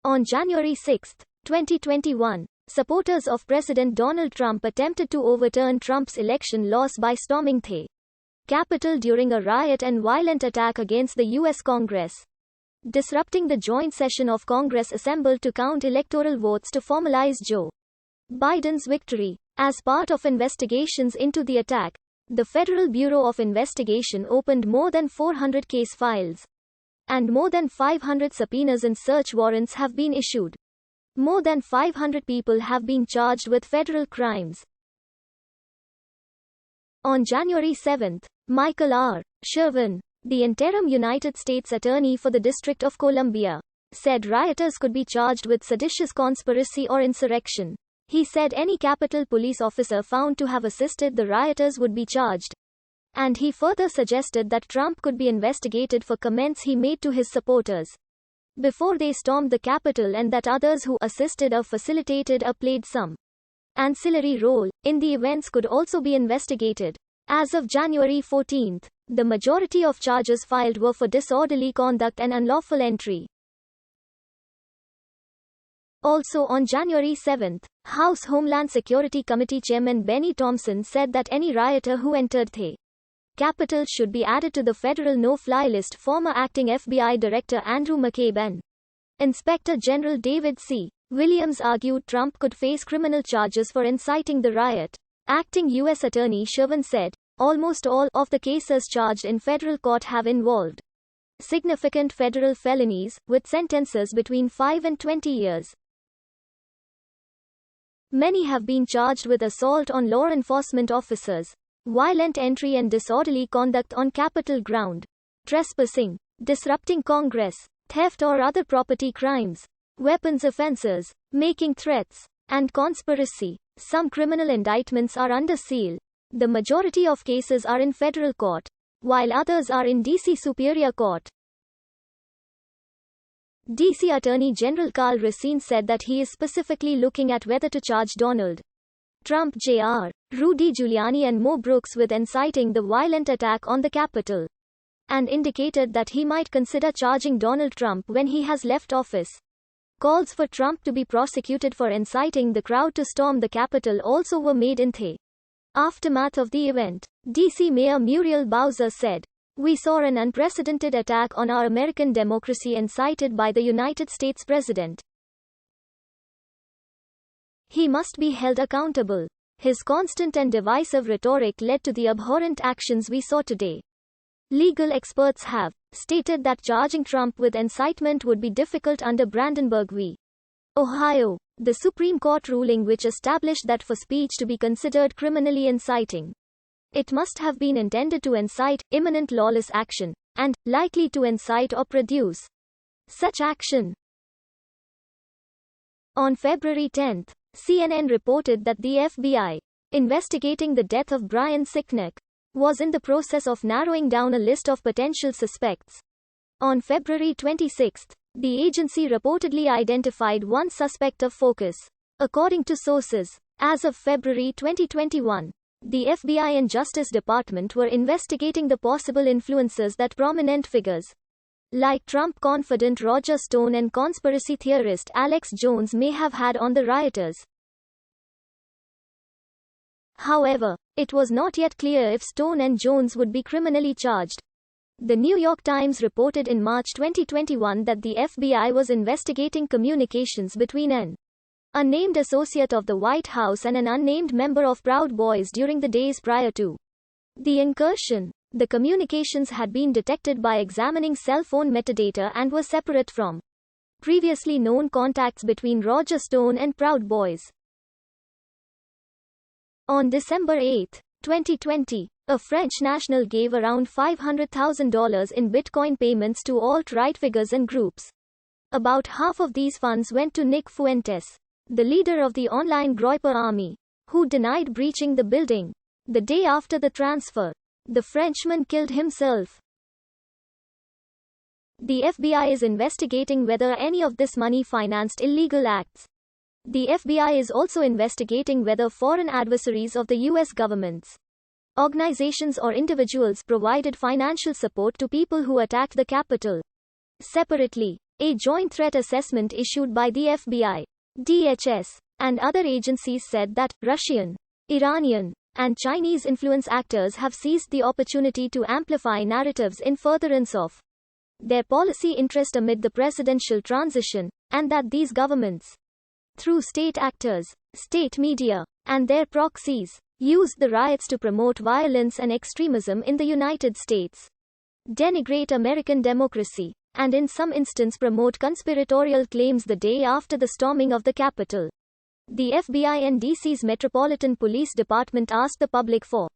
On January 6, 2021, supporters of President Donald Trump attempted to overturn Trump's election loss by storming the Capitol during a riot and violent attack against the U.S. Congress, disrupting the joint session of Congress assembled to count electoral votes to formalize Joe Biden's victory. As part of investigations into the attack, the Federal Bureau of Investigation opened more than 400 case files, and more than 500 subpoenas and search warrants have been issued. More than 500 people have been charged with federal crimes. On January 7, Michael R. Sherwin, the interim United States Attorney for the District of Columbia, said rioters could be charged with seditious conspiracy or insurrection. He said any Capitol Police officer found to have assisted the rioters would be charged. And he further suggested that Trump could be investigated for comments he made to his supporters before they stormed the Capitol, and that others who assisted or facilitated or played some ancillary role in the events could also be investigated. As of January 14, the majority of charges filed were for disorderly conduct and unlawful entry. Also on January 7, House Homeland Security Committee Chairman Benny Thompson said that any rioter who entered the Capitol should be added to the federal no-fly list. Former acting FBI Director Andrew McCabe and Inspector General David C. Williams argued Trump could face criminal charges for inciting the riot. Acting U.S. Attorney Sherwin said, almost all of the cases charged in federal court have involved significant federal felonies, with sentences between 5 and 20 years. Many have been charged with assault on law enforcement officers, violent entry and disorderly conduct on Capitol ground, trespassing, disrupting Congress, theft or other property crimes, weapons offenses, making threats, and conspiracy. Some criminal indictments are under seal. The majority of cases are in federal court, while others are in D.C. Superior Court. D.C. Attorney General Karl Racine said that he is specifically looking at whether to charge Donald Trump, Jr., Rudy Giuliani and Mo Brooks with inciting the violent attack on the Capitol, and indicated that he might consider charging Donald Trump when he has left office. Calls for Trump to be prosecuted for inciting the crowd to storm the Capitol also were made in the aftermath of the event. D.C. Mayor Muriel Bowser said, "We saw an unprecedented attack on our American democracy incited by the United States President. He must be held accountable. His constant and divisive rhetoric led to the abhorrent actions we saw today." Legal experts have stated that charging Trump with incitement would be difficult under Brandenburg v. Ohio, the Supreme Court ruling which established that for speech to be considered criminally inciting, it must have been intended to incite imminent lawless action, and likely to incite or produce such action. On February 10, CNN reported that the FBI, investigating the death of Brian Sicknick, was in the process of narrowing down a list of potential suspects. On February 26, the agency reportedly identified one suspect of focus. According to sources, as of February 2021, the FBI and Justice Department were investigating the possible influences that prominent figures like Trump confidant Roger Stone and conspiracy theorist Alex Jones may have had on the rioters. However, it was not yet clear if Stone and Jones would be criminally charged. The New York Times reported in March 2021 that the FBI was investigating communications between an unnamed associate of the White House and an unnamed member of Proud Boys during the days prior to the incursion. The communications had been detected by examining cell phone metadata and were separate from previously known contacts between Roger Stone and Proud Boys. On December 8, 2020, a French national gave around $500,000 in Bitcoin payments to alt-right figures and groups. About half of these funds went to Nick Fuentes, the leader of the online Groyper army, who denied breaching the building. The day after the transfer, the Frenchman killed himself. The FBI is investigating whether any of this money financed illegal acts. The FBI is also investigating whether foreign adversaries of the U.S. government's organizations or individuals provided financial support to people who attacked the Capitol. Separately, A joint threat assessment issued by the FBI, DHS, and other agencies said that Russian, Iranian, and Chinese influence actors have seized the opportunity to amplify narratives in furtherance of their policy interest amid the presidential transition, and that these governments, through state actors, state media, and their proxies, used the riots to promote violence and extremism in the United States, denigrate American democracy, and in some instances promote conspiratorial claims the day after the storming of the Capitol. The FBI and DC's Metropolitan Police Department asked the public for